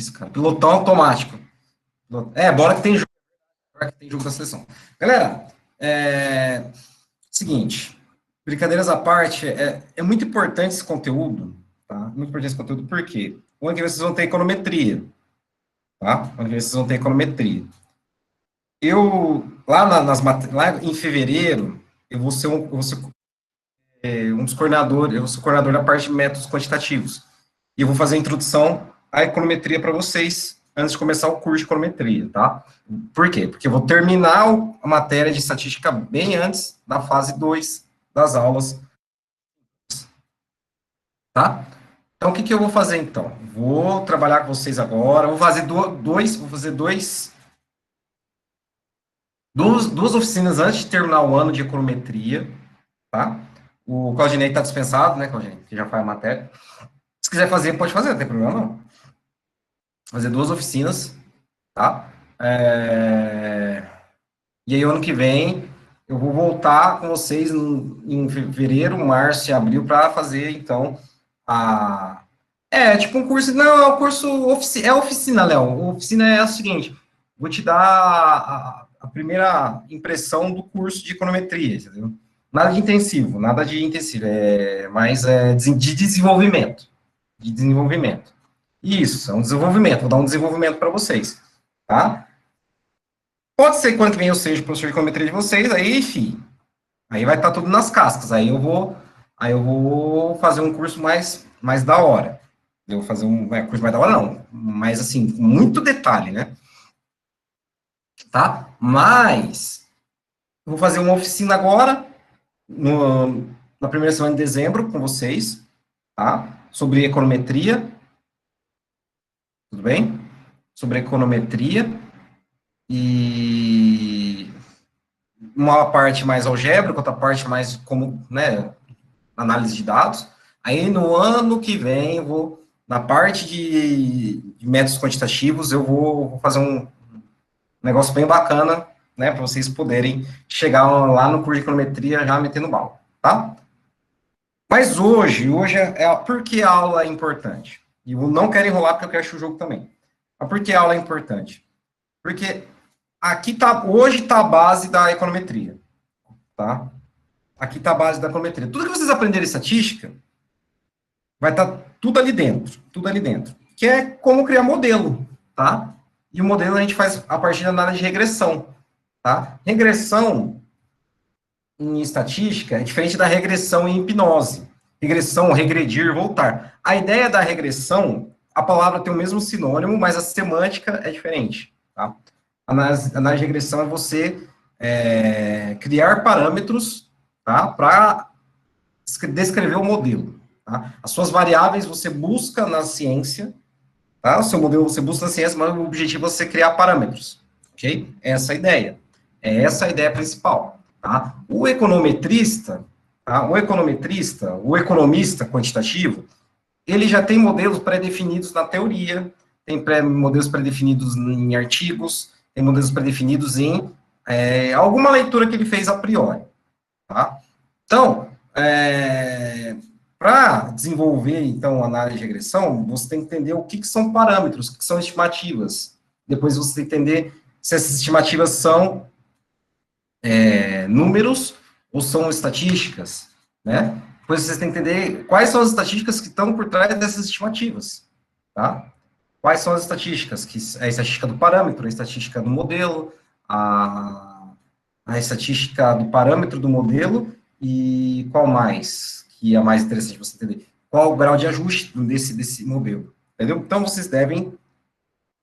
difícil, cara. Pilotão automático. Bora que tem jogo. Bora que tem jogo da seleção. Galera, seguinte. Brincadeiras à parte, é muito importante esse conteúdo, tá? Muito importante esse conteúdo, por quê? O ano que vem vocês vão ter econometria, tá? O ano que vem vocês vão ter econometria. Lá em fevereiro, eu vou ser um dos coordenadores, eu vou ser coordenador da parte de métodos quantitativos. E eu vou fazer a introdução à econometria para vocês, antes de começar o curso de econometria, tá? Por quê? Porque eu vou terminar a matéria de estatística bem antes da fase 2 das aulas, tá? Então, o que eu vou fazer, então? Vou trabalhar com vocês agora, vou fazer duas oficinas antes de terminar o ano de econometria, tá? O Claudinei está dispensado, né, Claudinei? Que já faz a matéria. Se quiser fazer, pode fazer, não tem problema não. Fazer 2 oficinas, tá? E aí, ano que vem, eu vou voltar com vocês em fevereiro, março e abril para fazer, então, tipo um curso... Não, é um curso... É oficina, Léo. Oficina é o seguinte, vou te dar a primeira impressão do curso de econometria, entendeu? Nada de intensivo, mas de desenvolvimento. De desenvolvimento. Isso, é um desenvolvimento, vou dar um desenvolvimento para vocês, tá? Pode ser que ano que vem eu seja o professor de econometria de vocês, aí, enfim, aí vai estar tudo nas cascas, aí eu vou fazer um curso mais da hora. Eu vou fazer um curso mais da hora, não, mas assim, com muito detalhe, né? Tá? Mas, eu vou fazer uma oficina agora, na primeira semana de dezembro, com vocês, tá? Sobre econometria, tudo bem? Sobre econometria, e uma parte mais algébrica, outra parte mais como, né, análise de dados. Aí, no ano que vem, na parte de métodos quantitativos, eu vou fazer um negócio bem bacana, né, para vocês poderem chegar lá no curso de econometria já metendo bala, tá? Mas hoje por que a aula é importante? E eu não quero enrolar porque eu quero assistir o jogo também. Mas por que a aula é importante? Porque hoje está a base da econometria, tá? Aqui está a base da econometria. Tudo que vocês aprenderem em estatística, vai estar tudo ali dentro, que é como criar modelo, tá? E o modelo a gente faz a partir da análise de regressão, tá? Regressão em estatística é diferente da regressão em hipnose. Regressão, regredir, voltar. A ideia da regressão, a palavra tem o mesmo sinônimo, mas a semântica é diferente, tá? Análise de regressão é você criar parâmetros, tá, para descrever o modelo. Tá? As suas variáveis você busca na ciência, tá? O seu modelo você busca na ciência, mas o objetivo é você criar parâmetros, ok? Essa é a ideia. É essa a ideia principal, tá? O econometrista, tá? O economista quantitativo, ele já tem modelos pré-definidos na teoria, tem modelos pré-definidos em artigos, tem modelos pré-definidos em alguma leitura que ele fez a priori, tá? Então, para desenvolver, então, análise de regressão, você tem que entender o que são parâmetros, o que são estimativas. Depois você tem que entender se essas estimativas são números ou são estatísticas, né? Depois você tem que entender quais são as estatísticas que estão por trás dessas estimativas, tá? Quais são as estatísticas? Que é a estatística do parâmetro, a estatística do modelo, a estatística do parâmetro do modelo e qual mais? Que é mais interessante você entender. Qual o grau de ajuste desse modelo, entendeu? Então, vocês devem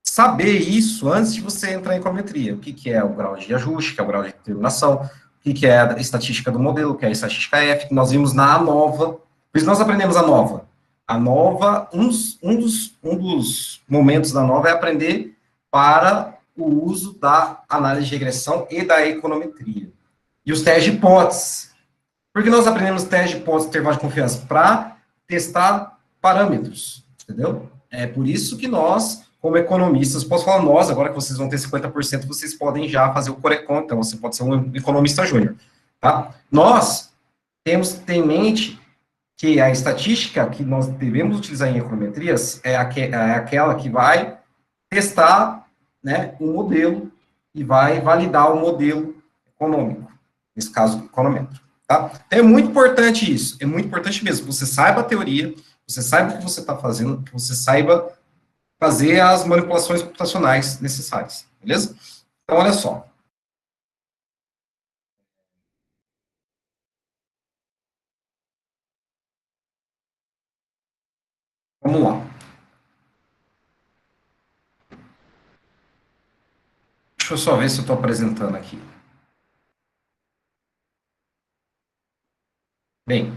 saber isso antes de você entrar em econometria. O que é o grau de ajuste, que é o grau de determinação, o que é a estatística do modelo, que é a estatística F, que nós vimos na ANOVA. Por isso nós aprendemos a NOVA. A NOVA, um dos momentos da NOVA é aprender para o uso da análise de regressão e da econometria. E os testes de hipótese. Por que nós aprendemos testes de hipótese e intervalo de confiança? Para testar parâmetros, entendeu? É por isso que nós, como economistas, posso falar nós, agora que vocês vão ter 50%, vocês podem já fazer o Corecon, então você pode ser um economista júnior, tá? Nós temos que ter em mente que a estatística que nós devemos utilizar em econometrias é aquela que vai testar, né, um modelo e vai validar o modelo econômico, nesse caso, o econômetro. Tá? Então, é muito importante isso, é muito importante mesmo, que você saiba a teoria, você saiba o que você está fazendo, que você saiba fazer as manipulações computacionais necessárias, beleza? Então, olha só. Vamos lá. Deixa eu só ver se eu estou apresentando aqui. Bem,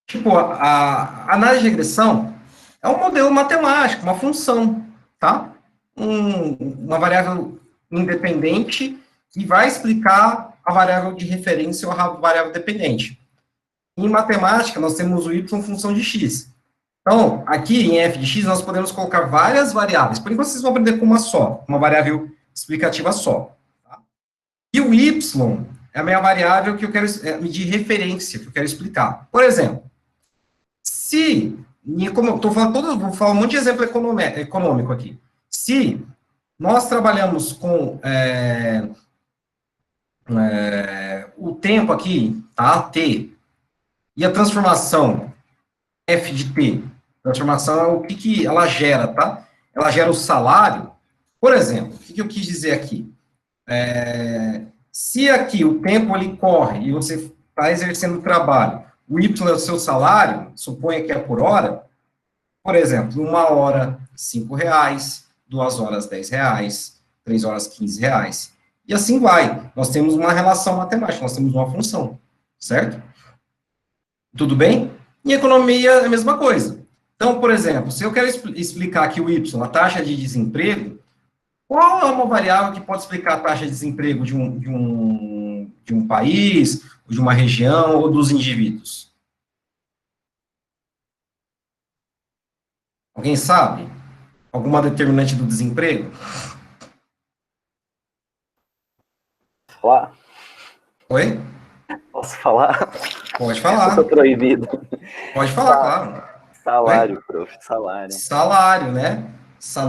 tipo, a análise de regressão é um modelo matemático, uma função, tá? Uma variável independente que vai explicar a variável de referência ou a variável dependente. Em matemática, nós temos o y função de x. Então, aqui em f de x, nós podemos colocar várias variáveis. Por enquanto, vocês vão aprender com uma só, uma variável explicativa só. Tá? E o y é a minha variável que eu quero medir referência, que eu quero explicar. Por exemplo, se, como eu estou falando, vou falar um monte de exemplo econômico aqui. Se nós trabalhamos com o tempo aqui, tá? T, e a transformação F de T, transformação é o que ela gera, tá? Ela gera o salário. Por exemplo, o que eu quis dizer aqui? Se aqui o tempo ele corre e você está exercendo o trabalho, o Y é o seu salário, suponha que é por hora, por exemplo, 1 hora, R$ 5, 2 horas, R$ 10, 3 horas, R$ 15. E assim vai. Nós temos uma relação matemática, nós temos uma função, certo? Tudo bem? Em economia é a mesma coisa. Então, por exemplo, se eu quero explicar aqui o Y, a taxa de desemprego, qual é uma variável que pode explicar a taxa de desemprego de um país, de uma região ou dos indivíduos? Alguém sabe? Alguma determinante do desemprego? Falar? Oi? Posso falar? Pode falar. Estou proibido. Pode falar, claro. Salário, Oi? prof, salário. Salário, né?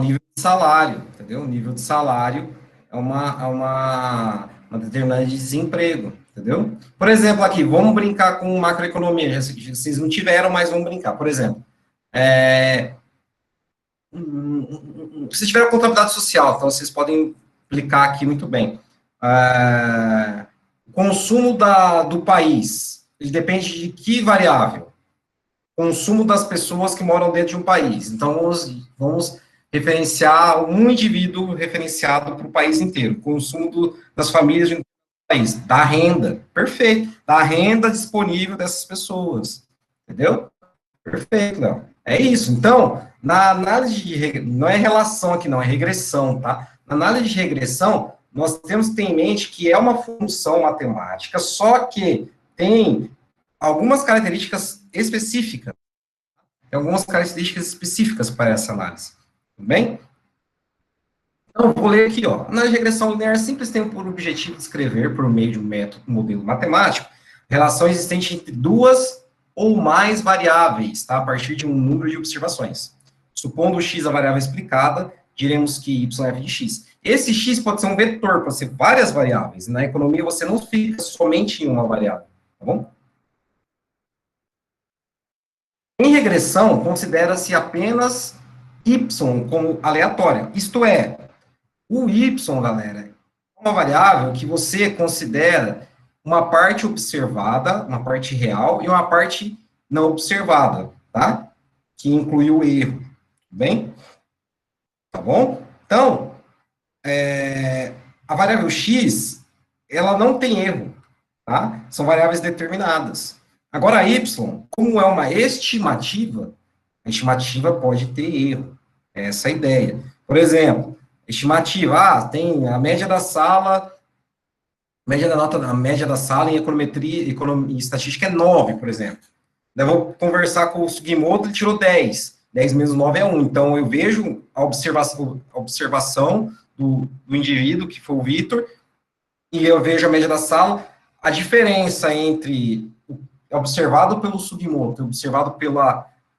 Nível de salário, entendeu? O nível de salário é uma determinante de desemprego, entendeu? Por exemplo, aqui, vamos brincar com macroeconomia. Vocês não tiveram, mas vamos brincar. Por exemplo, vocês tiveram contabilidade social, então vocês podem aplicar aqui muito bem. O consumo do país, ele depende de que variável? Consumo das pessoas que moram dentro de um país. Então, vamos referenciar um indivíduo referenciado para o país inteiro. Consumo das famílias de um país. Da renda. Perfeito. Da renda disponível dessas pessoas. Entendeu? Perfeito, Léo. É isso. Então, na análise de não é relação aqui, não, é regressão, tá? Na análise de regressão, nós temos que ter em mente que é uma função matemática, só que tem algumas características específicas. Tem algumas características específicas para essa análise. Tudo bem? Então, vou ler aqui, ó. Na regressão linear simples tem por objetivo descrever, por meio de um modelo matemático, relação existente entre duas ou mais variáveis, tá? A partir de um número de observações. Supondo x a variável explicada, diremos que y é f de x. Esse x pode ser um vetor, pode ser várias variáveis. Na economia, você não fica somente em uma variável, tá bom? Em regressão, considera-se apenas y como aleatória. Isto é, o y, galera, é uma variável que você considera uma parte observada, uma parte real, e uma parte não observada, tá? Que inclui o erro, bem? Tá bom? Então, a variável x, ela não tem erro, tá? São variáveis determinadas. Agora, a y, como é uma estimativa, a estimativa pode ter erro. É essa a ideia. Por exemplo, estimativa, tem a média da sala, a média da sala em econometria, e estatística é 9, por exemplo. Daí eu vou conversar com o Sugimoto, ele tirou 10. 10 menos 9 é 1. Então, eu vejo a observação do indivíduo, que foi o Vitor, e eu vejo a média da sala. A diferença entre observado pelo Sugimoto e observado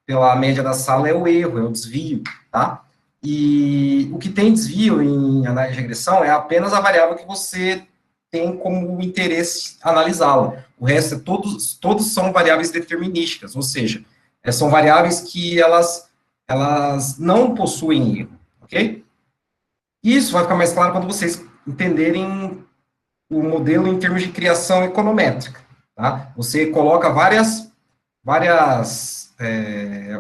pela média da sala é o erro, é o desvio, tá? E o que tem desvio em análise de regressão é apenas a variável que você tem como interesse analisá-la. O resto, todos são variáveis determinísticas, ou seja, são variáveis que elas não possuem erro, ok? Isso vai ficar mais claro quando vocês entenderem o modelo em termos de criação econométrica, tá? Você coloca várias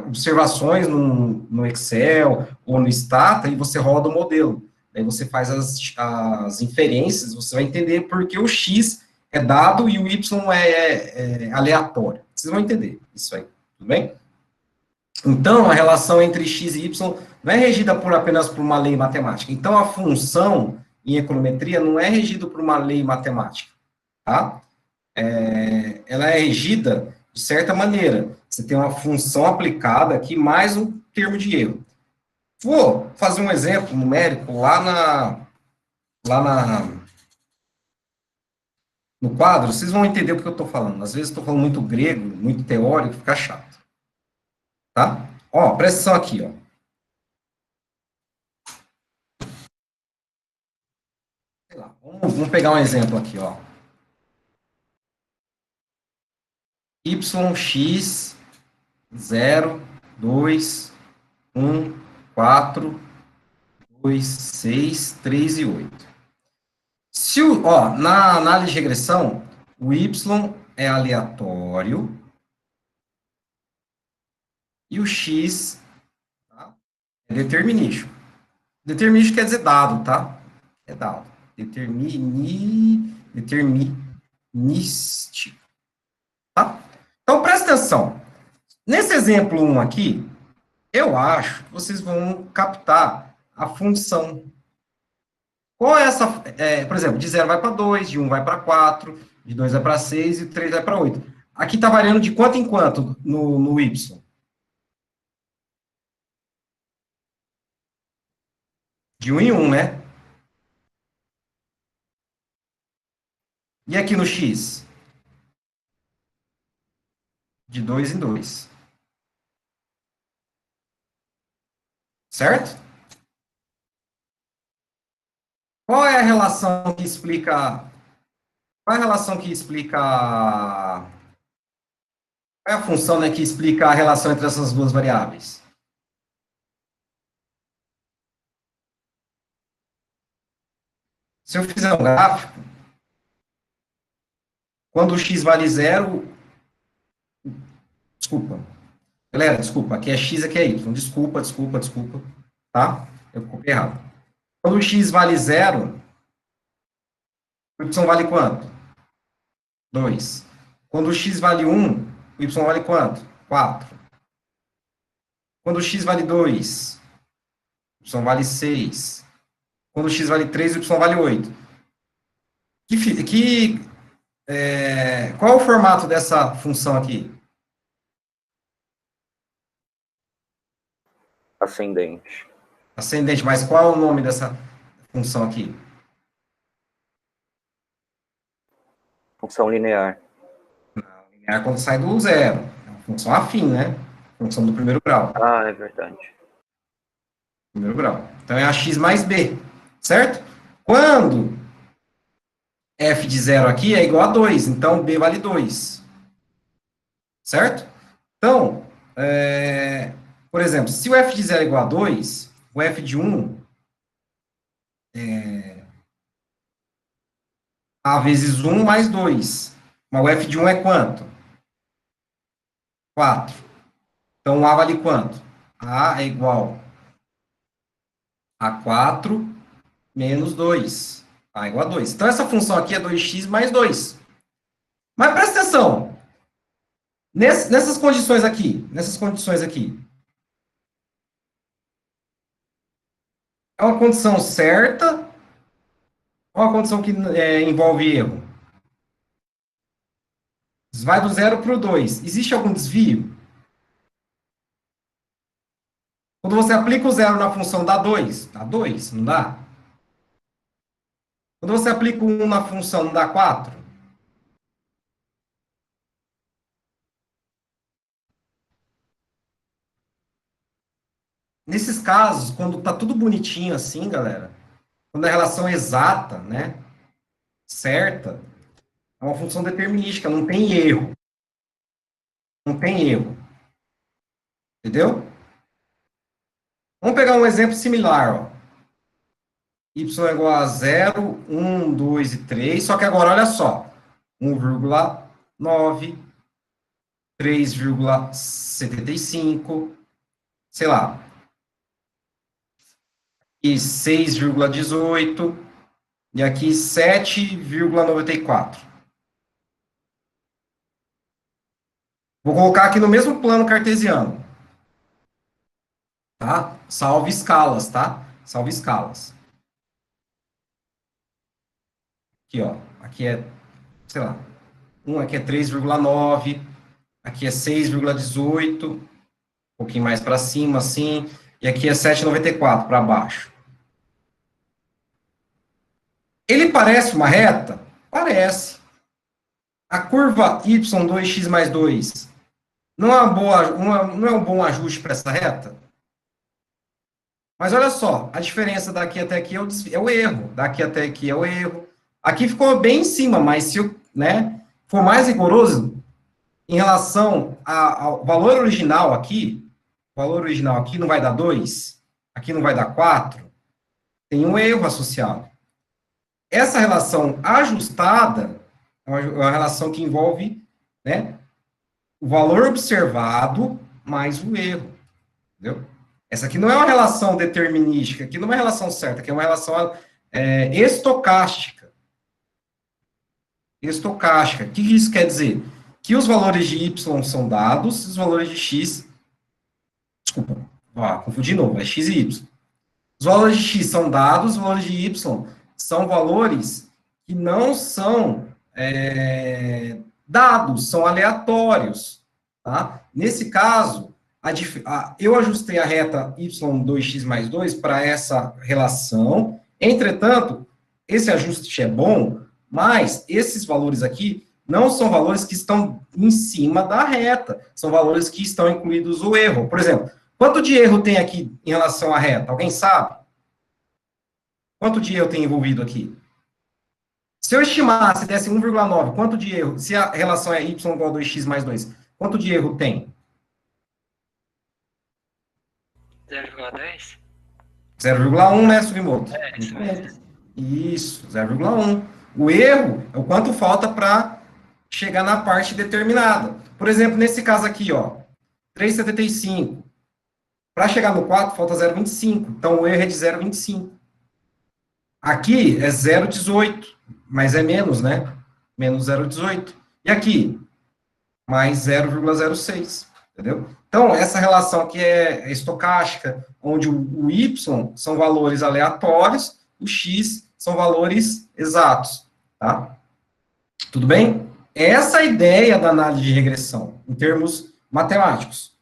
observações no Excel ou no Stata e você roda o modelo. Aí você faz as inferências, você vai entender por que o X é dado e o Y é aleatório. Vocês vão entender isso aí, tudo bem? Então, a relação entre x e y não é regida apenas por uma lei matemática. Então, a função em econometria não é regida por uma lei matemática, tá? Ela é regida de certa maneira. Você tem uma função aplicada aqui mais um termo de erro. Vou fazer um exemplo numérico lá no quadro, vocês vão entender o que eu estou falando. Às vezes estou falando muito grego, muito teórico, fica chato. Tá? Ó, presta atenção aqui, ó. Sei lá, vamos pegar um exemplo aqui, ó. YX 0, 2, 1, 4, 2, 6, 3 e 8. Na análise de regressão, o Y é aleatório e o X, tá, é determinístico. Determinístico quer dizer dado, tá? É dado. Determinístico. Tá? Então, presta atenção. Nesse exemplo 1 aqui, eu acho que vocês vão captar a função. Qual é essa? Por exemplo, de 0 vai para 2, de 1 vai para 4, de 2 vai para 6 e de 3 vai para 8. Aqui está variando de quanto em quanto no Y? De 1 em 1, né? E aqui no X? De 2 em 2. Certo? Qual é a relação que explica. Qual é a relação que explica. Qual é a função, né, que explica a relação entre essas duas variáveis? Se eu fizer um gráfico, quando o x vale zero, desculpa, galera, desculpa, aqui é x, aqui é y, desculpa, tá? Eu copiei errado. Quando o x vale zero, o y vale quanto? 2. Quando o x vale 1, o y vale quanto? 4. Quando o x vale 2, o y vale 6. Quando o x vale 3, o y vale 8. Qual é o formato dessa função aqui? Ascendente. Ascendente, mas qual é o nome dessa função aqui? Função linear. É quando sai do zero. É uma função afim, né? Função do primeiro grau. Ah, é verdade. Primeiro grau. Então é a x mais b, certo? Quando f de zero aqui é igual a 2, então b vale 2. Certo? Então, por exemplo, se o f de zero é igual a 2, o f de 1 é a vezes 1 mais 2. Mas o f de 1 é quanto? 4. Então, a vale quanto? A é igual a 4 menos 2. A é igual a 2. Então, essa função aqui é 2x mais 2. Mas presta atenção. Nessas condições aqui, é uma condição certa ou uma condição que envolve erro? Vai do 0 para o 2. Existe algum desvio? Quando você aplica o zero na função, dá 2. Dá 2, não dá? Quando você aplica o 1 na função, não dá 4? Nesses casos, quando tá tudo bonitinho assim, galera, quando a relação é exata, né, certa, é uma função determinística, não tem erro. Não tem erro. Entendeu? Vamos pegar um exemplo similar, ó. Y é igual a 0, 1, 2 e 3, só que agora, olha só, 1,9, 3,75, sei lá, e 6,18, e aqui 7,94. Vou colocar aqui no mesmo plano cartesiano, tá? Salve escalas, tá? Salve escalas. Aqui, ó, aqui é, sei lá, aqui é 3,9, aqui é 6,18, um pouquinho mais para cima, assim, e aqui é 7,94 para baixo. Ele parece uma reta? Parece. A curva y2x mais 2 não é, não é um bom ajuste para essa reta? Mas olha só, a diferença daqui até aqui é o erro, daqui até aqui é o erro. Aqui ficou bem em cima, mas se eu, né, for mais rigoroso, em relação ao valor original aqui, o valor original aqui não vai dar 2, aqui não vai dar 4, tem um erro associado. Essa relação ajustada é uma relação que envolve, né, o valor observado mais o erro, entendeu? Essa aqui não é uma relação determinística, aqui não é uma relação certa, aqui é uma relação estocástica. Estocástica. O que isso quer dizer? Que os valores de y são dados, os valores de x... Desculpa, confundi de novo, é x e y. Os valores de x são dados, os valores de y são valores que não são dados, são aleatórios. Tá? Nesse caso, eu ajustei a reta y2x mais 2 para essa relação. Entretanto, esse ajuste é bom, mas esses valores aqui não são valores que estão em cima da reta, são valores que estão incluídos o erro. Por exemplo, quanto de erro tem aqui em relação à reta? Alguém sabe? Quanto de erro tem envolvido aqui? Se eu estimar, se desse 1,9, quanto de erro, se a relação é y igual a 2x mais 2, quanto de erro tem? 0,10? 0,1, né, Sugimoto? Isso mesmo. Isso, 0,1. O erro é o quanto falta para chegar na parte determinada. Por exemplo, nesse caso aqui, ó, 3,75. Para chegar no 4, falta 0,25. Então, o erro é de 0,25. Aqui é 0,18, mas é menos, né? Menos 0,18. E aqui? Mais 0,06, entendeu? Então, essa relação aqui é estocástica, onde o y são valores aleatórios, o x são valores exatos, tá? Tudo bem? Essa é a ideia da análise de regressão, em termos matemáticos.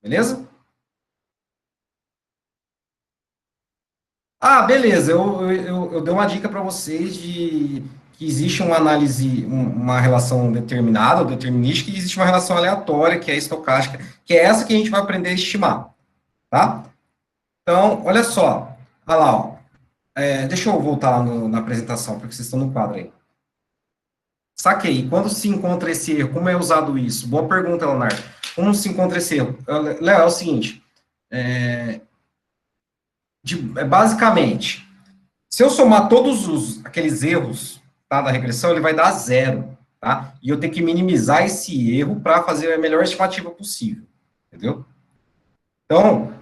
Beleza? Ah, beleza, eu dei uma dica para vocês de que existe uma análise, uma relação determinada, ou determinística, e existe uma relação aleatória, que é estocástica, que é essa que a gente vai aprender a estimar, tá? Então, olha só, olha lá, ó. Deixa eu voltar lá na apresentação, porque vocês estão no quadro aí. Saquei, quando se encontra esse erro, como é usado isso? Boa pergunta, Leonardo. Como se encontra esse erro? Léo, é o seguinte, basicamente, se eu somar todos aqueles erros, tá, da regressão, ele vai dar 0, tá? E eu tenho que minimizar esse erro para fazer a melhor estimativa possível, entendeu? Então,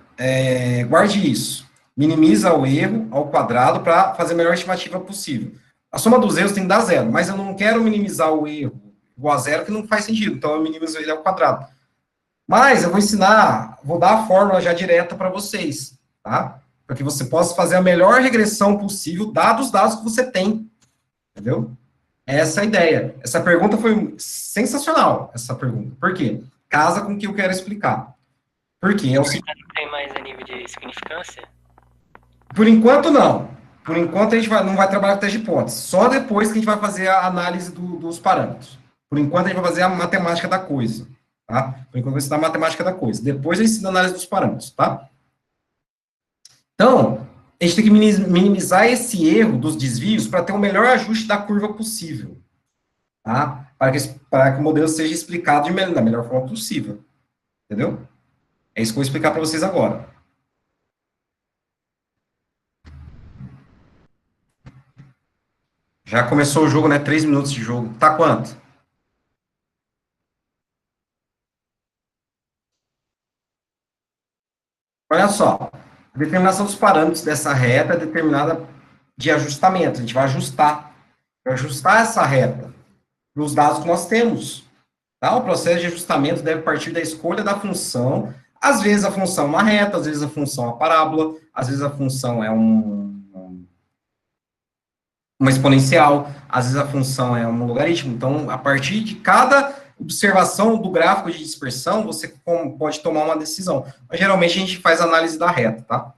guarde isso. Minimiza o erro ao quadrado para fazer a melhor estimativa possível. A soma dos erros tem que dar 0, mas eu não quero minimizar o erro igual a 0, que não faz sentido, então eu minimizo ele ao quadrado. Mas eu vou ensinar, vou dar a fórmula já direta para vocês, tá? Para que você possa fazer a melhor regressão possível, dados os dados que você tem. Entendeu? Essa é a ideia. Essa pergunta foi sensacional, essa pergunta. Por quê? Casa com o que eu quero explicar. Por quê? Não tem mais a nível de significância? Por enquanto, não. Por enquanto, a gente não vai trabalhar com teste de hipótese. Só depois que a gente vai fazer a análise dos parâmetros. Por enquanto, a gente vai fazer a matemática da coisa. Tá? Por enquanto, vai ensinar a matemática da coisa. Depois, a gente ensina a análise dos parâmetros. Tá? Então, a gente tem que minimizar esse erro dos desvios para ter o melhor ajuste da curva possível, tá? Para que o modelo seja explicado da melhor forma possível, entendeu? É isso que eu vou explicar para vocês agora. Já começou o jogo, né? 3 minutos de jogo. Tá quanto? Olha só. A determinação dos parâmetros dessa reta é determinada de ajustamento. A gente vai ajustar essa reta para os dados que nós temos. Tá? O processo de ajustamento deve partir da escolha da função. Às vezes a função é uma reta, às vezes a função é uma parábola, às vezes a função é uma exponencial, às vezes a função é um logaritmo. Então, a partir de cada observação do gráfico de dispersão, você pode tomar uma decisão. Mas, geralmente, a gente faz análise da reta, tá?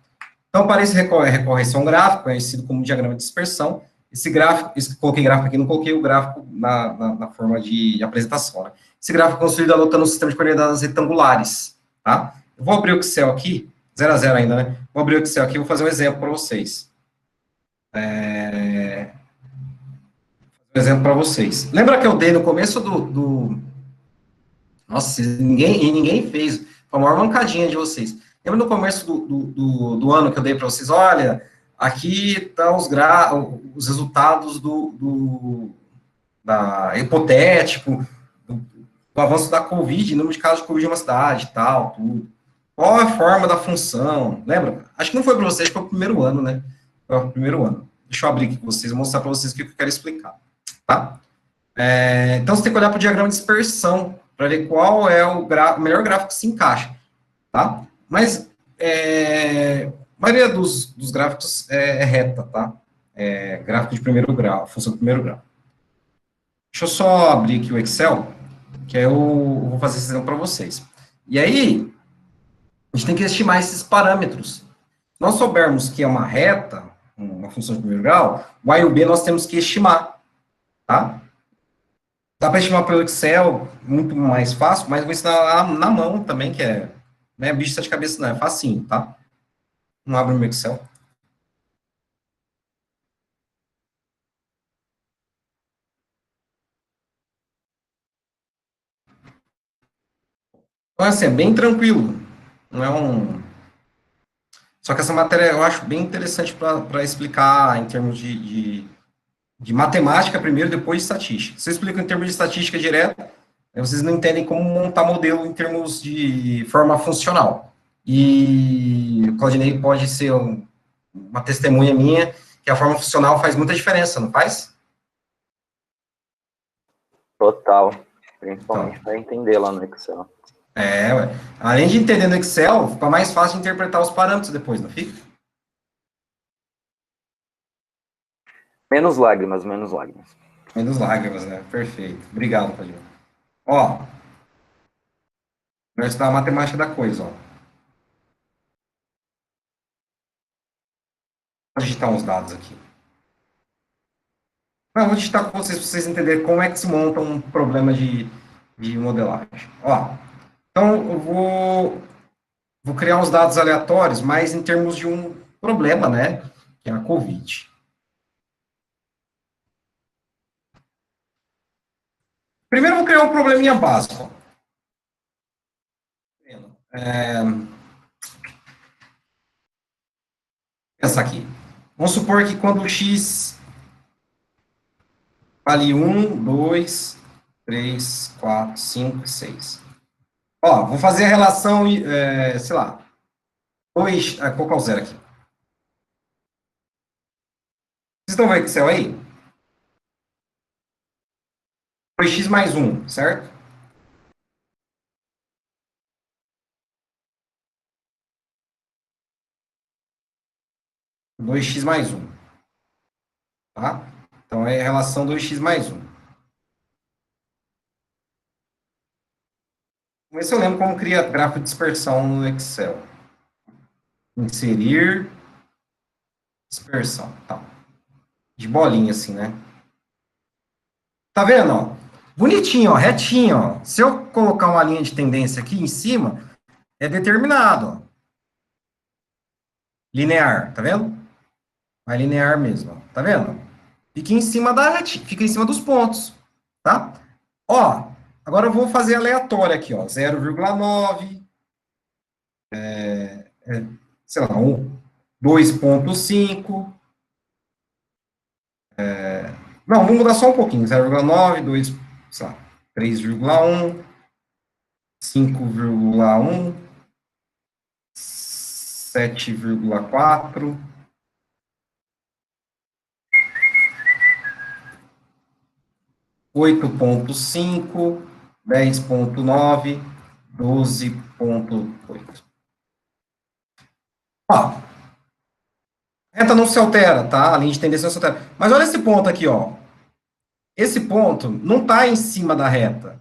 Então, para isso, recorre-se a um gráfico, conhecido como diagrama de dispersão. Esse gráfico, coloquei gráfico aqui, não coloquei o gráfico na forma de apresentação, né? Esse gráfico é construído adotando um sistema de coordenadas retangulares, tá? Eu vou abrir o Excel aqui, 0 a 0 ainda, né? Vou abrir o Excel aqui e vou fazer um exemplo para vocês. Um exemplo para vocês. Lembra que eu dei no começo Nossa, ninguém fez. Foi a maior mancadinha de vocês. Lembra no começo do ano que eu dei para vocês? Olha, aqui estão os resultados hipotético, do avanço da Covid, número de casos de Covid em uma cidade, tal, tudo. Qual a forma da função? Lembra? Acho que não foi para vocês, foi o primeiro ano, né? Foi o primeiro ano. Deixa eu abrir aqui com vocês, vou mostrar para vocês o que eu quero explicar. Tá? Então, você tem que olhar para o diagrama de dispersão, para ver qual é o melhor gráfico que se encaixa, tá? Mas, a maioria dos gráficos é reta, tá? Gráfico de primeiro grau, função de primeiro grau. Deixa eu só abrir aqui o Excel, que aí eu vou fazer esse exemplo para vocês. E aí, a gente tem que estimar esses parâmetros. Se nós soubermos que é uma reta, uma função de primeiro grau, o A e o B nós temos que estimar, tá? Dá para estimar pelo Excel, muito mais fácil, mas eu vou ensinar na mão também, que não é bicho de cabeça, não, é facinho, tá? Não abre o meu Excel. Então, assim, é bem tranquilo. Não é Só que essa matéria eu acho bem interessante para explicar em termos de matemática primeiro, depois de estatística. Se eu explico em termos de estatística direto, vocês não entendem como montar modelo em termos de forma funcional. E o Claudinei pode ser uma testemunha minha que a forma funcional faz muita diferença, não faz? Total. Principalmente para entender lá no Excel. Ué. Além de entender no Excel, fica mais fácil de interpretar os parâmetros depois, não fica? Menos lágrimas, menos lágrimas. Menos lágrimas, né? Perfeito. Obrigado, Claudinei. Ó, vou estudar a matemática da coisa, ó. Vou digitar uns dados aqui. Não, vou digitar com vocês, para vocês entenderem como é que se monta um problema de modelagem. Ó, então, eu vou criar uns dados aleatórios, mas em termos de um problema, né? Que é a Covid. Primeiro, eu vou criar um probleminha básico. Essa aqui. Vamos supor que quando x vale 1, 2, 3, 4, 5, 6. Ó, vou fazer a relação, sei lá, 2, vou colocar o zero aqui. Vocês estão vendo o Excel aí? 2x mais 1, certo? Dois x mais 1. Tá? Então, é a relação 2x mais 1. Vamos ver se eu lembro como cria gráfico de dispersão no Excel. Inserir, dispersão. Tá. De bolinha, assim, né? Tá vendo, ó? Bonitinho, ó, retinho, ó. Se eu colocar uma linha de tendência aqui em cima, é determinado, ó. linear, tá vendo? Vai linear mesmo, ó, tá vendo? Fica em cima fica em cima dos pontos, tá? Ó, agora eu vou fazer aleatório aqui, ó, 0,9, sei lá, 2,5, não, vamos mudar só um pouquinho, 0,9, 2, sei lá, 3,1, 5,1, 7,4, 8,5, 10,9, 12,8. Ó, a reta não se altera, tá? A linha de tendência não se altera. Mas olha esse ponto aqui, ó. Esse ponto não está em cima da reta,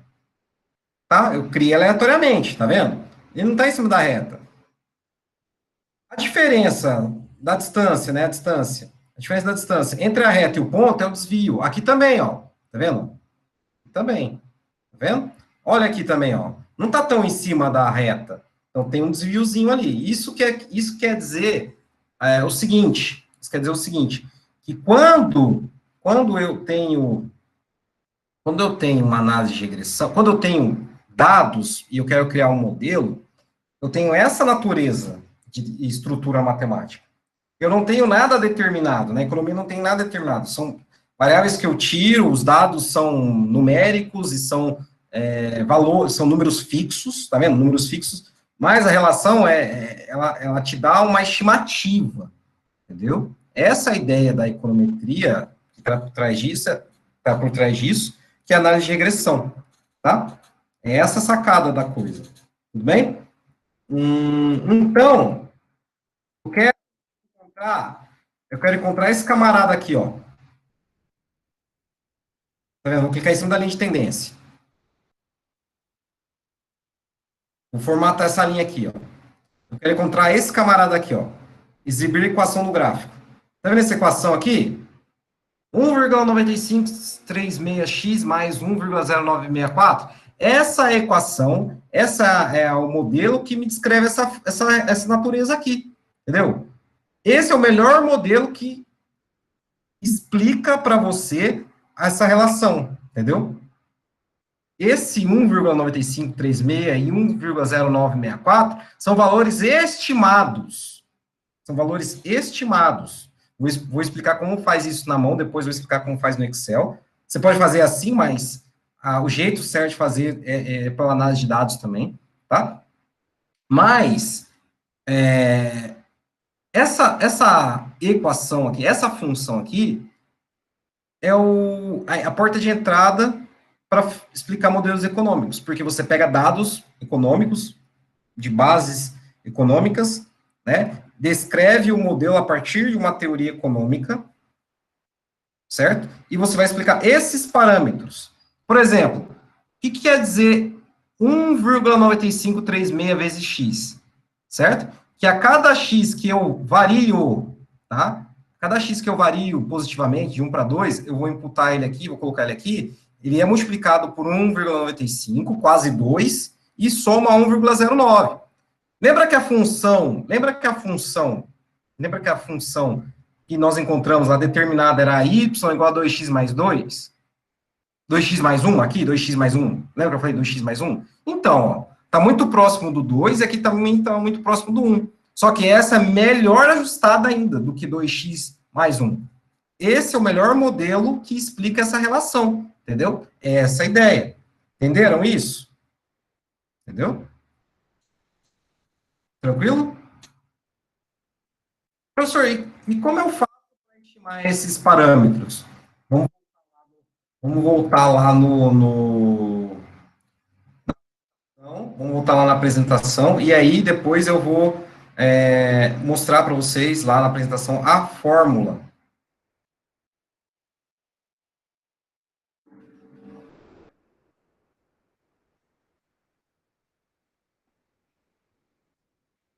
tá? Eu criei aleatoriamente, tá vendo? Ele não está em cima da reta. A diferença da distância, né? A diferença da distância entre a reta e o ponto é o desvio. Aqui também, ó. Tá vendo? Também. Tá vendo? Olha aqui também, ó. Não está tão em cima da reta. Então tem um desviozinho ali. Isso quer dizer o seguinte. Isso quer dizer o seguinte, que quando eu tenho uma análise de regressão, quando eu tenho dados e eu quero criar um modelo, eu tenho essa natureza de estrutura matemática. Eu não tenho nada determinado, na economia não tem nada determinado, são variáveis que eu tiro, os dados são numéricos e são valores, são números fixos, tá vendo? Números fixos, mas a relação ela te dá uma estimativa, entendeu? Essa é a ideia da econometria que está por trás disso, que é a análise de regressão, tá? É essa sacada da coisa, tudo bem? Então, eu quero encontrar esse camarada aqui, ó. Tá vendo? Vou clicar em cima da linha de tendência. Vou formatar essa linha aqui, ó. Eu quero encontrar esse camarada aqui, ó. Exibir equação no gráfico. Tá vendo essa equação aqui? 1,9536x mais 1,0964. Essa é a equação, essa é o modelo que me descreve essa natureza aqui, entendeu? Esse é o melhor modelo que explica para você essa relação, entendeu? Esse 1,9536 e 1,0964 são valores estimados. São valores estimados. Vou explicar como faz isso na mão, depois vou explicar como faz no Excel. Você pode fazer assim, mas o jeito certo de fazer é pela análise de dados também, tá? Mas, essa equação aqui, essa função aqui, é a porta de entrada para explicar modelos econômicos, porque você pega dados econômicos, de bases econômicas, né? Descreve o modelo a partir de uma teoria econômica, certo? E você vai explicar esses parâmetros. Por exemplo, o que quer dizer 1,9536 vezes x, certo? Que a cada x que eu vario, tá? Cada x que eu vario positivamente, de 1 para 2, eu vou imputar ele aqui, vou colocar ele aqui, ele é multiplicado por 1,95, quase 2, e soma 1,09. Lembra que a função que nós encontramos lá determinada era y igual a 2x mais 2? 2x mais 1 aqui, 2x mais 1. Lembra que eu falei 2x mais 1? Então, ó, tá muito próximo do 2 e aqui também tá muito próximo do 1. Só que essa é melhor ajustada ainda do que 2x mais 1. Esse é o melhor modelo que explica essa relação, entendeu? É essa a ideia. Entenderam isso? Entendeu? Tranquilo? Professor, e como eu faço para estimar esses parâmetros? Vamos, vamos voltar lá vamos voltar lá na apresentação, e aí depois eu vou mostrar para vocês lá na apresentação a fórmula.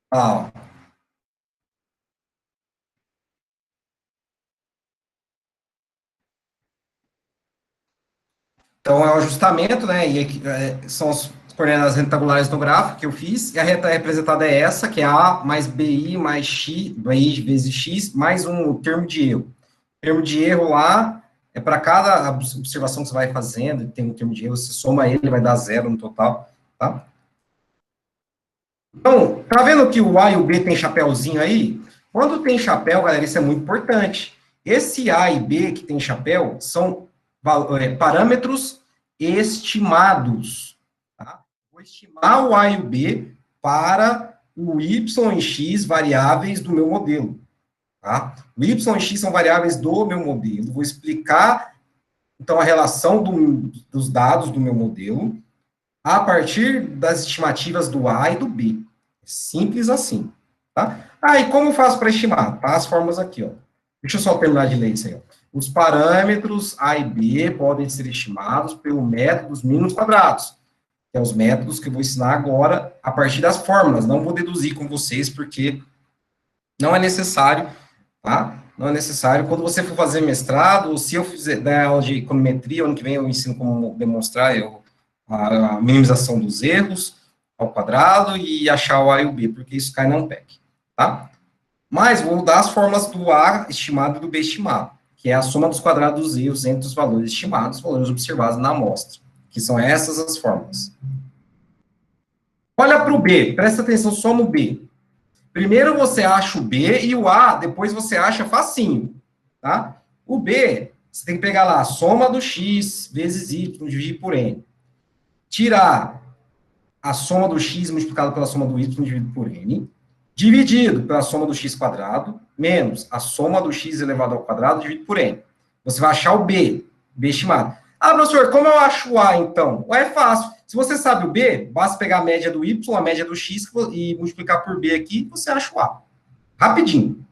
Ah, ó. Então, é o ajustamento, né? E aqui, são coordenadas retangulares no gráfico que eu fiz, e a reta representada é essa, que é A mais BI mais X, BI vezes X, mais um termo de erro. O termo de erro lá é para cada observação que você vai fazendo, tem um termo de erro, você soma ele, vai dar 0 no total, tá? Então, tá vendo que o A e o B tem chapéuzinho aí? Quando tem chapéu, galera, isso é muito importante. Esse A e B que tem chapéu são parâmetros estimados. Tá? Vou estimar o A e o B para o Y e X variáveis do meu modelo. Tá? O Y e X são variáveis do meu modelo. Vou explicar, então, a relação dos dados do meu modelo a partir das estimativas do A e do B. Simples assim. Tá? Ah, e como eu faço para estimar? Tá as formas aqui, ó. Deixa eu só terminar de ler isso aí, ó. Os parâmetros A e B podem ser estimados pelo método dos mínimos quadrados, que é os métodos que eu vou ensinar agora a partir das fórmulas. Não vou deduzir com vocês, porque não é necessário, tá? Não é necessário. Quando você for fazer mestrado, ou se eu fizer dar aula de econometria, ano que vem eu ensino como demonstrar a minimização dos erros ao quadrado e achar o A e o B, porque isso cai na Ampec, tá? Mas vou dar as fórmulas do A estimado e do B estimado, que é a soma dos quadrados dos erros entre os valores estimados e os valores observados na amostra, que são essas as fórmulas. Olha para o B, presta atenção só no B. Primeiro você acha o B e o A, depois você acha facinho, tá? O B, você tem que pegar lá a soma do x vezes y dividido por n. Tirar a soma do x multiplicado pela soma do y dividido por n, dividido pela soma do x quadrado, menos a soma do x elevado ao quadrado dividido por n. Você vai achar o B estimado. Ah, professor, como eu acho o A, então? O A é fácil. Se você sabe o B, basta pegar a média do y, a média do x e multiplicar por B aqui, você acha o A. Rapidinho.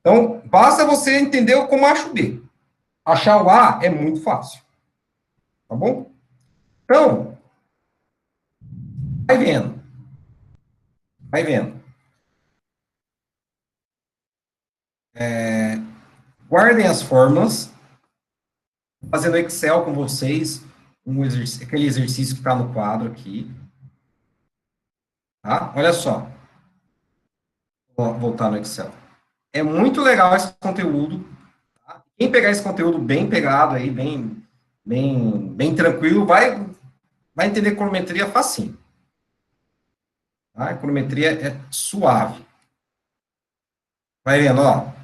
Então, basta você entender como acha o B. Achar o A é muito fácil. Tá bom? Então, vai vendo. Vai vendo. Guardem as fórmulas. Vou fazer no Excel com vocês aquele exercício que está no quadro aqui. Tá? Olha só. Vou voltar no Excel. É muito legal esse conteúdo. Tá? Quem pegar esse conteúdo bem pegado aí, bem tranquilo, vai entender econometria facinho. Tá? A econometria é suave. Vai vendo, ó.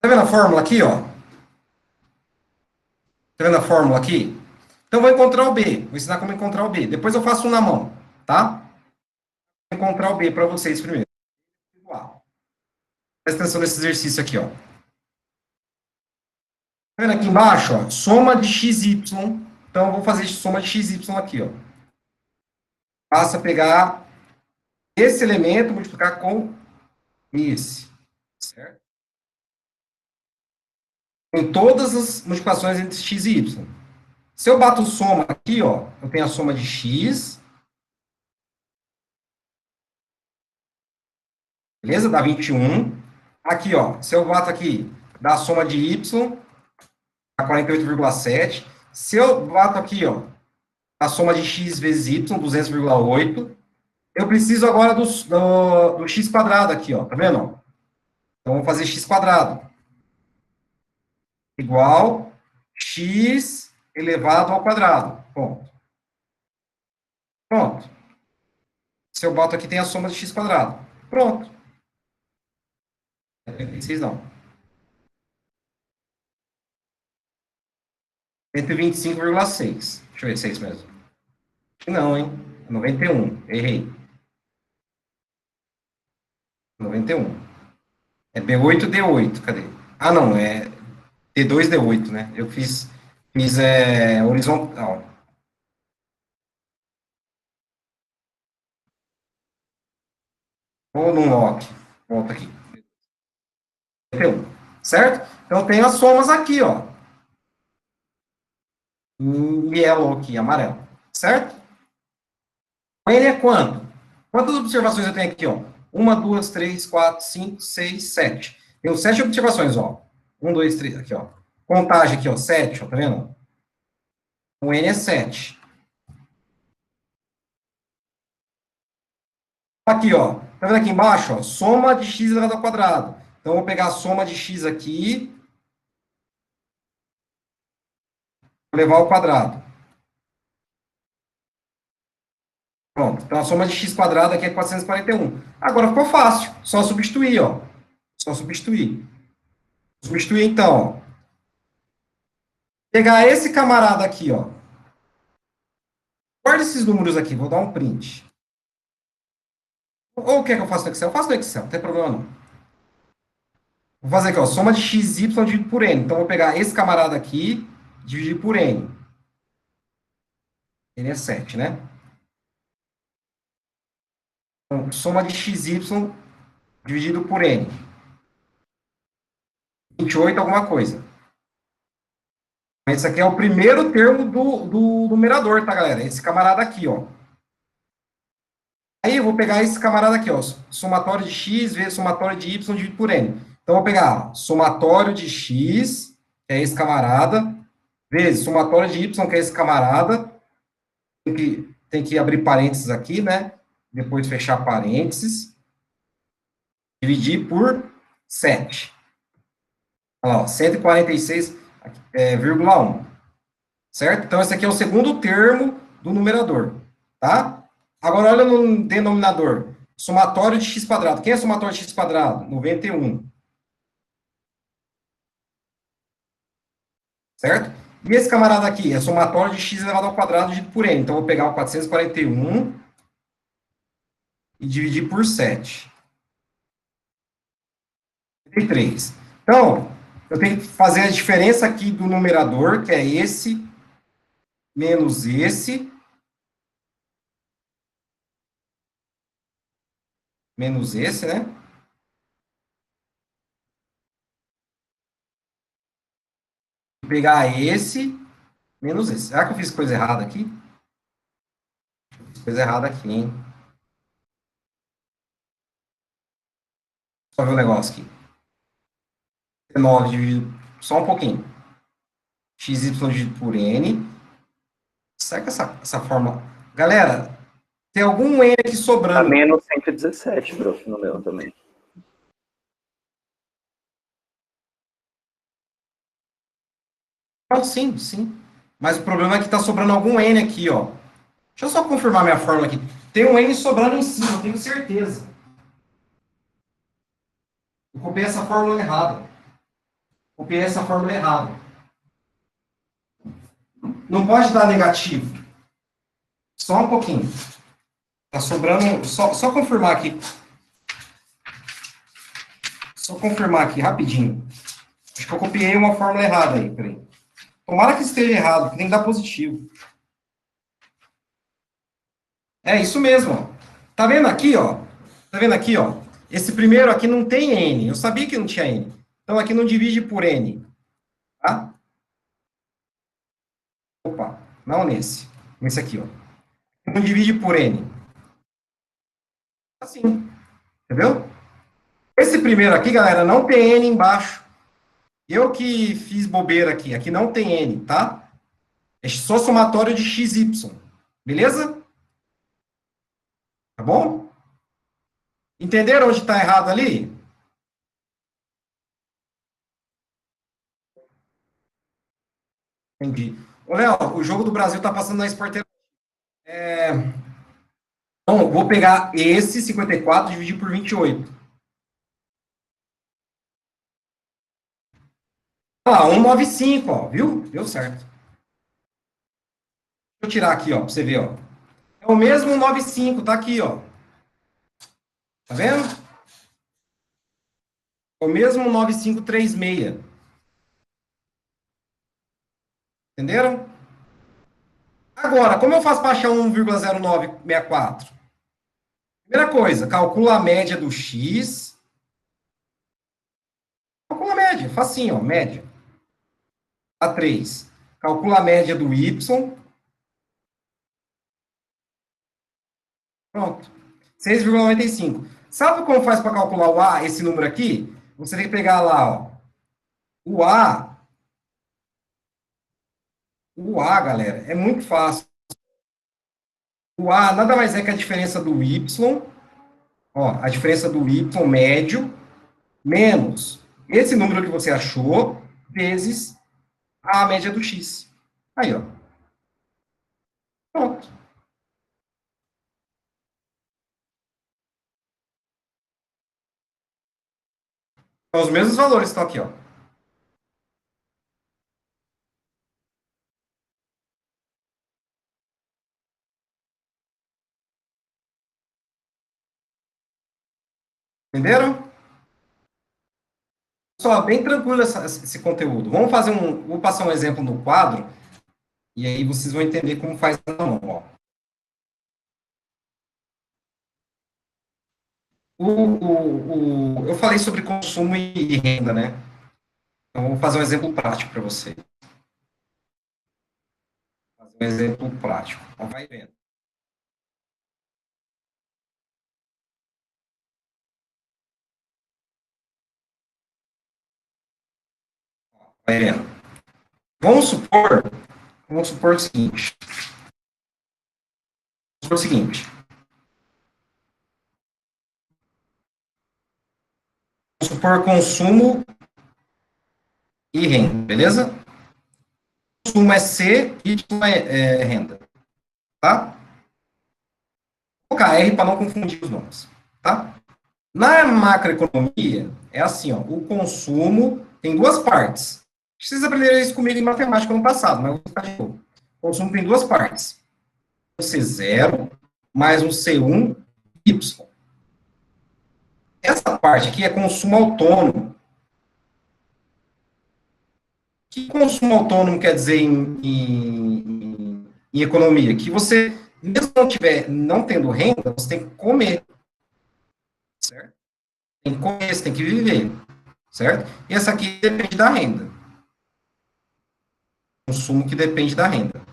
Tá vendo a fórmula aqui, ó? Tá vendo a fórmula aqui? Então, vou encontrar o B. Vou ensinar como encontrar o B. Depois eu faço um na mão, tá? Vou encontrar o B para vocês primeiro. Presta atenção nesse exercício aqui, ó. Tá vendo aqui embaixo, ó? Soma de xy. Então, eu vou fazer soma de xy aqui, ó. Basta pegar esse elemento, multiplicar com esse. Certo? Em todas as multiplicações entre x e y. Se eu bato soma aqui, ó, eu tenho a soma de x. Beleza? Dá 21. Aqui, ó, se eu bato aqui, dá a soma de y, dá 48,7. Se eu bato aqui, ó, a soma de x vezes y, 200,8. Eu preciso agora do x quadrado aqui, ó, tá vendo? Então, vou fazer x quadrado igual x elevado ao quadrado. Ponto. Pronto. Se eu boto aqui, tem a soma de x quadrado. Pronto. 36 não. 125,6. Deixa eu ver se é isso mesmo. Não, hein? 91. Errei. 91. É B8, D8. Cadê? Ah, não. É D2, D8, né? Eu fiz horizontal. Ou num lock. Volta aqui. 91. Certo? Então, tem as somas aqui, ó. Em yellow aqui, amarelo. Certo? O N é quanto? Quantas observações eu tenho aqui, ó? 1, 2, 3, 4, 5, 6, 7. Tenho 7 observações, ó. 1, 2, 3, aqui, ó. Contagem aqui, ó, 7, ó, tá vendo? O N é 7. Aqui, ó. Tá vendo aqui embaixo, ó? Soma de x elevado ao quadrado. Então, eu vou pegar a soma de x aqui, vou levar ao quadrado. Pronto. Então, a soma de x quadrado aqui é 441. Agora ficou fácil. Só substituir, ó. Só substituir. Substituir, então, ó. Pegar esse camarada aqui, ó. Guarda esses números aqui, vou dar um print. Ou quer que eu faça no Excel? Eu faço no Excel, não tem problema não. Vou fazer aqui, ó, soma de xy dividido por n. Então, vou pegar esse camarada aqui, dividir por n. N é 7, né? Então, soma de xy dividido por n. 28 alguma coisa. Esse aqui é o primeiro termo do numerador, tá, galera? Esse camarada aqui, ó. Aí eu vou pegar esse camarada aqui, ó. Somatório de x vezes somatório de y dividido por n. Então, eu vou pegar ó, somatório de x, que é esse camarada, vezes somatório de y, que é esse camarada. Tem que abrir parênteses aqui, né? Depois fechar parênteses. Dividir por 7. Olha lá, ó, 146,1. Certo? Então, esse aqui é o segundo termo do numerador. Tá? Agora, olha no denominador. Somatório de x quadrado. Quem é somatório de x quadrado? 91. Certo? E esse camarada aqui é somatório de x elevado ao quadrado dividido por n. Então, eu vou pegar o 441 e dividir por 7. 33. Então, eu tenho que fazer a diferença aqui do numerador, que é esse, menos esse, menos esse, né? Pegar esse, menos esse. Será que eu fiz coisa errada aqui? Fiz coisa errada aqui, hein? Só ver o negócio aqui. 9 dividido, só um pouquinho. Xy dividido por n. Será que essa fórmula... Galera, tem algum n aqui Tá sobrando? menos 117, prof, no meu também. Não, sim, sim. Mas o problema é que está sobrando algum n aqui, ó. Deixa eu só confirmar minha fórmula aqui. Tem um n sobrando em cima, eu tenho certeza. Eu copiei essa fórmula errada. Copiei essa fórmula errada. Não pode dar negativo. Só um pouquinho. Tá sobrando... Só confirmar aqui. Só confirmar aqui, rapidinho. Acho que eu copiei uma fórmula errada aí, peraí. Tomara que esteja errado, que tem que dar positivo. É isso mesmo, ó. Tá vendo aqui, ó? Tá vendo aqui, ó? Esse primeiro aqui não tem n. Eu sabia que não tinha n. Então, aqui não divide por n. Tá? Opa, não nesse. Nesse aqui, ó. Não divide por n. Assim. Entendeu? Esse primeiro aqui, galera, não tem n embaixo. Eu que fiz bobeira aqui. Aqui não tem n, tá? É só somatório de xy. Beleza? Tá bom? Entenderam onde está errado ali? Entendi. Ô, Léo, o jogo do Brasil está passando na Sport TV. Então, vou pegar esse 54 e dividir por 28. Ah, 195, ó, viu? Deu certo. Deixa eu tirar aqui, ó, para você ver, ó. É o mesmo 195, tá aqui, ó. Tá vendo? É o mesmo 9536. Entenderam? Agora, como eu faço para achar 1,0964? Primeira coisa, calcula a média do x. Calcula a média, facinho, ó, média. A 3. Calcula a média do y. Pronto. 6,95. Sabe como faz para calcular o A, esse número aqui? Você tem que pegar lá, ó. O A, galera, é muito fácil. O A nada mais é que a diferença do Y, ó, a diferença do Y médio, menos esse número que você achou, vezes a média do X. Aí, ó. Pronto. São os mesmos valores que estão aqui, ó. Entenderam? Só, bem tranquilo esse conteúdo. Vou passar um exemplo no quadro, e aí vocês vão entender como faz na mão, ó. Eu falei sobre consumo e renda, né? Então, vou fazer um exemplo prático para você. Fazer um exemplo prático. Então, vai vendo. Vai vendo. Vamos supor o seguinte. Vamos supor o seguinte. Vamos supor consumo e renda, beleza? Consumo é C, Y é renda, tá? Vou colocar R para não confundir os nomes, tá? Na macroeconomia, é assim, ó, o consumo tem duas partes. Vocês aprenderam isso comigo em matemática no passado, mas eu vou explicar de novo. O consumo tem duas partes. Um C0 mais um C1 Y. Essa parte aqui é consumo autônomo. O que consumo autônomo quer dizer em economia? Que você, mesmo não tendo renda, você tem que comer, certo? Tem que comer, você tem que viver, certo? E essa aqui depende da renda. Consumo que depende da renda.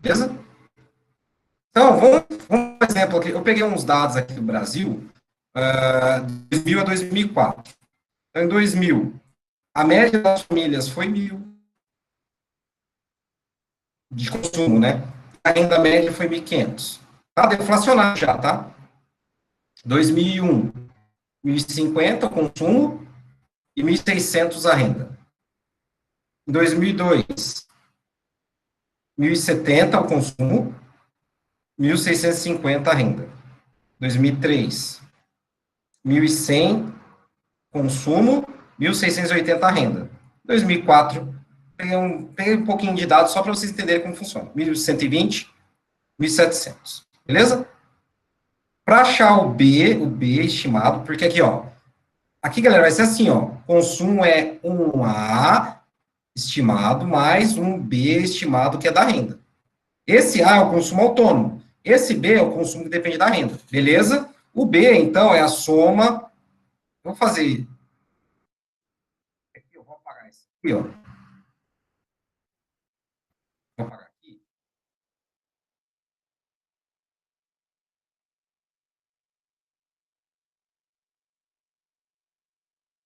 Beleza? Então, vamos um exemplo aqui. Eu peguei uns dados aqui do Brasil, 2000 a 2004. Então, em 2000, a média das famílias foi 1.000 de consumo, né? A renda média foi 1.500. Tá deflacionado já, tá? 2001, 1.050 o consumo e 1.600 a renda. Em 2002, 1.070 o consumo, 1.650 a renda. 2003, 1.100 consumo, 1.680 a renda. 2004, peguei um pouquinho de dados só para vocês entenderem como funciona. 1.120, 1.700. Beleza? Para achar o B estimado, porque aqui, ó, aqui, galera, vai ser assim, ó, consumo é um A estimado mais um B estimado, que é da renda. Esse A é o consumo autônomo. Esse B é o consumo que depende da renda. Beleza? O B, então, é a soma. Vou fazer. Aqui, eu vou apagar isso aqui, ó. Vou apagar aqui.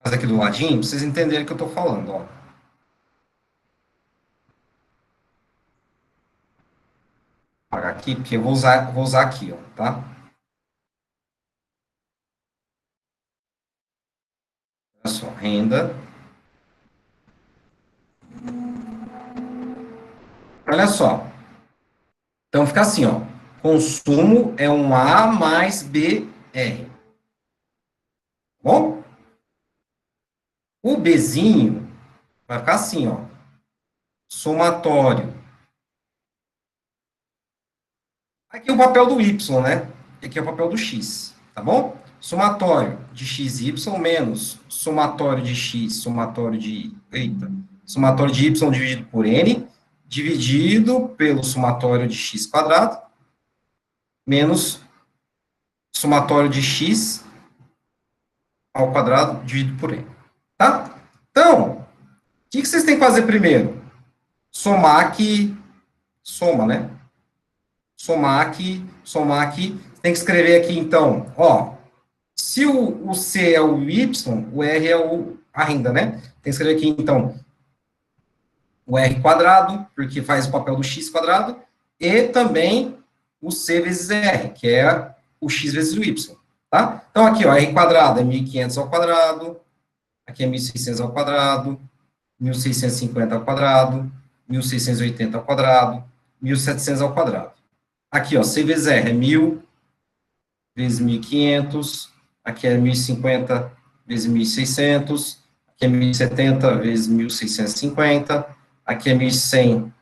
Fazer aqui do ladinho, para vocês entenderem o que eu estou falando, ó. Apagar aqui, porque eu vou usar aqui, ó, tá? Olha só, renda. Olha só. Então fica assim, ó. Consumo é um A mais BR. Bom? O Bzinho vai ficar assim, ó. Somatório. Aqui é o papel do Y, né? E aqui é o papel do X, tá bom? Somatório de XY menos somatório de X, somatório de... Eita. Somatório de Y dividido por N, dividido pelo somatório de X quadrado, menos somatório de X ao quadrado dividido por N. Tá? Então, o que vocês têm que fazer primeiro? Somar aqui, soma, né? somar aqui, tem que escrever aqui, então, ó, se o C é o Y, o R é a renda, né? Tem que escrever aqui, então, o R quadrado, porque faz o papel do X quadrado, e também o C vezes R, que é o X vezes o Y, tá? Então, aqui, ó, R quadrado é 1.500 ao quadrado, aqui é 1.600 ao quadrado, 1.650 ao quadrado, 1.680 ao quadrado, 1.700 ao quadrado. Aqui, ó, C vezes R é 1.000 vezes 1.500, aqui é 1.050 vezes 1.600, aqui é 1.070 vezes 1.650, aqui é 1.100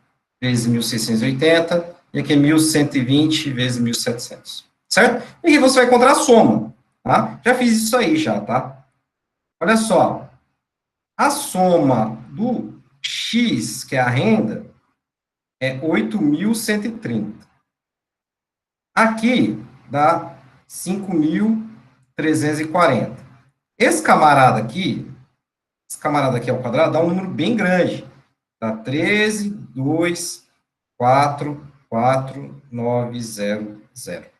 vezes 1.680, e aqui é 1.120 vezes 1.700, certo? E aqui você vai encontrar a soma, tá? Já fiz isso aí já, tá? Olha só, a soma do X, que é a renda, é 8.130. Aqui dá 5.340. Esse camarada aqui ao quadrado, dá um número bem grande. Dá 13, 2, 4, 4, 9, 0, 0.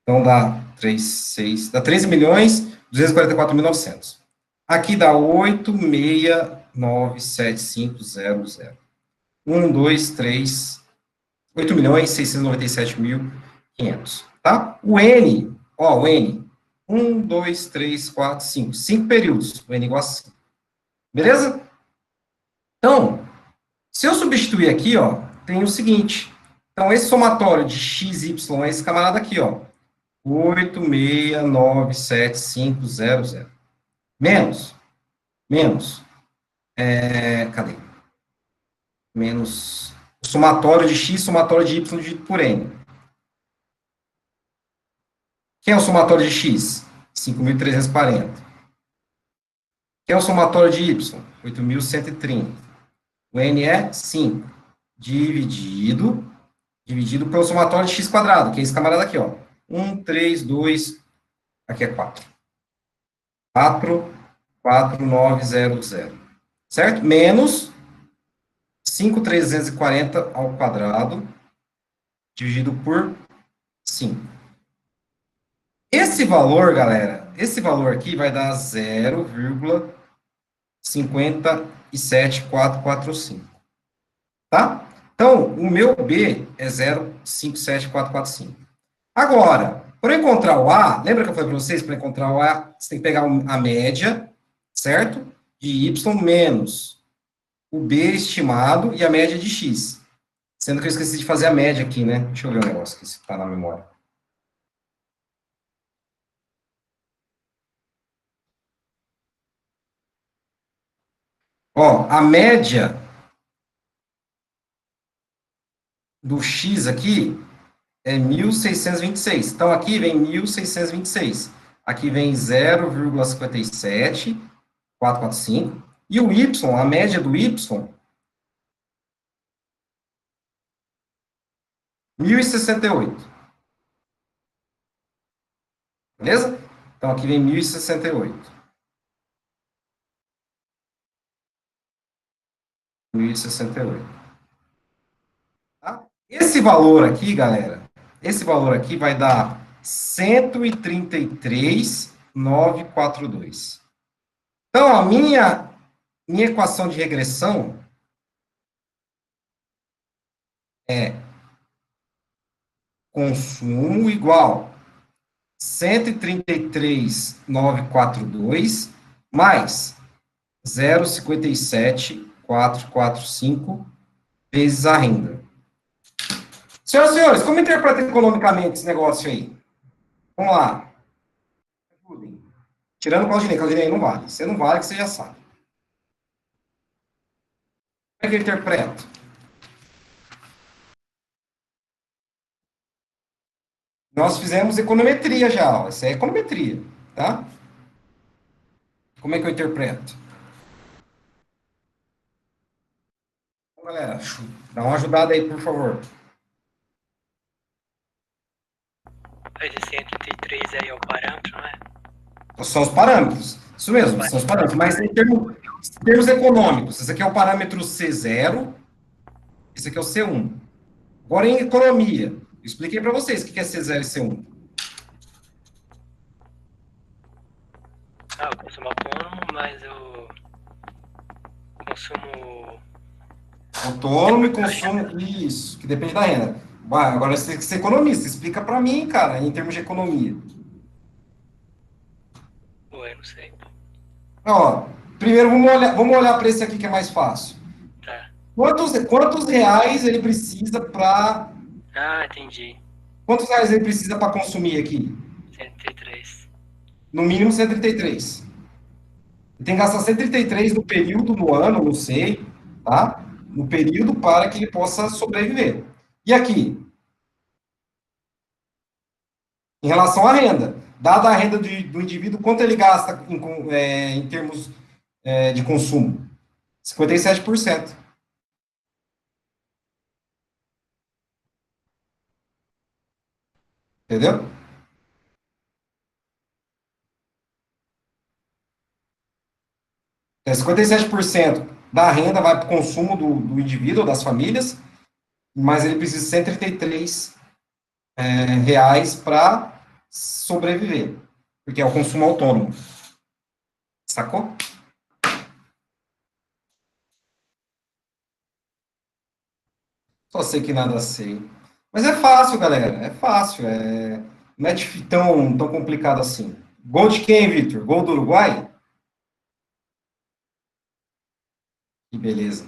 Então dá 13.244.900. Aqui dá 8.697.500. 1, 2, 3, 8.697.500, tá? O N, ó, o N, 1, 2, 3, 4, 5, 5 períodos, o N igual a 5. Beleza? Então, se eu substituir aqui, ó, tem o seguinte. Então, esse somatório de x, y é esse camarada aqui, ó. 8.697.500. Menos, cadê? Menos o somatório de x, somatório de y dividido por n. Quem é o somatório de x? 5.340. Quem é o somatório de y? 8.130. O n é 5, dividido pelo somatório de x quadrado, que é esse camarada aqui, ó. 1, 3, 2, aqui é 4. 4, 4, 9, 0, 0. Certo? Menos 5.340 ao quadrado, dividido por 5. Esse valor, galera, esse valor aqui vai dar 0,57445. Tá? Então, o meu B é 0,57445. Agora, para encontrar o A, lembra que eu falei para vocês, para encontrar o A, você tem que pegar a média, certo? De Y menos o B estimado e a média de X. Sendo que eu esqueci de fazer a média aqui, né? Deixa eu ver um negócio que está na memória. Ó, a média do X aqui é 1.626. Então, aqui vem 1.626. Aqui vem 0,57445. E o Y, a média do Y, 1.068. Beleza? Então, aqui vem 1.068. 1.068. Tá? Esse valor aqui, galera, esse valor aqui vai dar 133.942. Então, a minha equação de regressão é consumo igual 133.942 mais 0,57445 vezes a renda. Senhoras e senhores, como interpreta economicamente esse negócio aí? Vamos lá. Tirando o Claudinei. Claudinei não vale. Você não vale, que você já sabe. Como é que eu interpreto? Nós fizemos econometria já. Ó. Essa é econometria, tá? Como é que eu interpreto? Então, galera, dá uma ajudada aí, por favor. Esse 133 aí é o parâmetro, não é? São os parâmetros. Isso mesmo, são os parâmetros. Mas em termos econômicos, esse aqui é o parâmetro C0, esse aqui é o C1. Agora, em economia, Expliquei para vocês o que é C0 e C1. O consumo autônomo, mas o consumo... Autônomo e consumo, isso, que depende da renda. Agora você tem que ser economista, explica para mim, cara, em termos de economia. Pô, eu não sei. Ó, primeiro vamos olhar para esse aqui que é mais fácil. Tá. Quantos reais ele precisa para... Entendi. Quantos reais ele precisa para consumir aqui? 133. No mínimo 133. Ele tem que gastar 133 no período, no ano, não sei, tá? No período para que ele possa sobreviver. E aqui? Em relação à renda. Dada a renda do indivíduo, quanto ele gasta em termos de consumo? 57%. Entendeu? Então, 57% da renda vai para o consumo do indivíduo, das famílias, mas ele precisa de 133 reais para sobreviver, porque é o consumo autônomo. Sacou? Só sei que nada sei. Mas é fácil, galera. É fácil. Não é tão complicado assim. Gol de quem, Victor? Gol do Uruguai? Que beleza.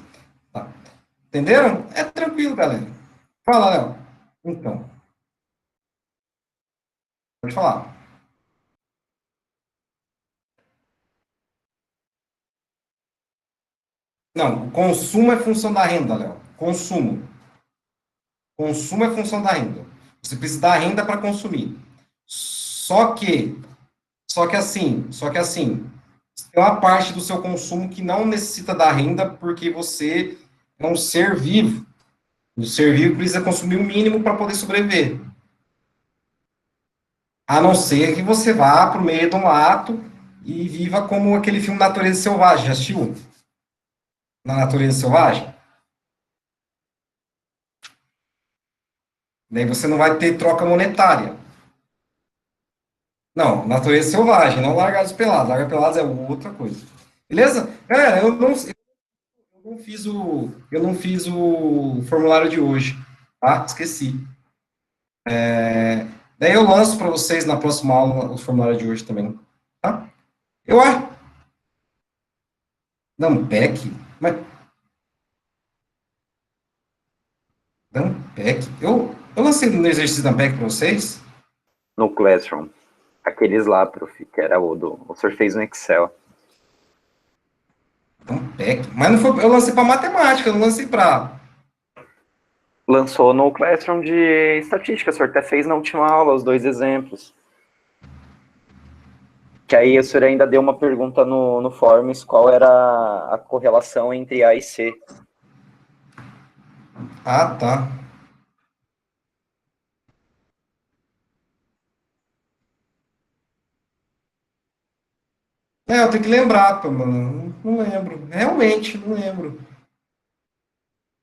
Tá. Entenderam? É tranquilo, galera. Fala, Léo. Então, pode falar. Não, o consumo é função da renda, Léo. Consumo. Consumo é função da renda. Você precisa da renda para consumir. Só que, só que assim, tem uma parte do seu consumo que não necessita da renda porque você é um ser vivo. O ser vivo precisa consumir o mínimo para poder sobreviver. A não ser que você vá para o meio do mato e viva como aquele filme Natureza Selvagem. Já assistiu? Na Natureza Selvagem? Daí você não vai ter troca monetária. Não, natureza selvagem, não largados pelados. Largados pelados é outra coisa. Beleza? Galera, eu não fiz o formulário de hoje, tá? Esqueci. Daí eu lanço para vocês na próxima aula o formulário de hoje também, tá? Eu acho. Dampec? Mas Dampec? Eu lancei no exercício Dampec para vocês? No Classroom. Aqueles lá, prof, que era o senhor fez no Excel. Dampec? Mas não foi. Eu lancei para matemática, eu não lancei para. Lançou no Classroom de estatística, o senhor até fez na última aula os 2 exemplos. Que aí o senhor ainda deu uma pergunta no Forms, qual era a correlação entre A e C. Ah, tá. Eu tenho que lembrar, pô, mano. Não lembro. Realmente, não lembro.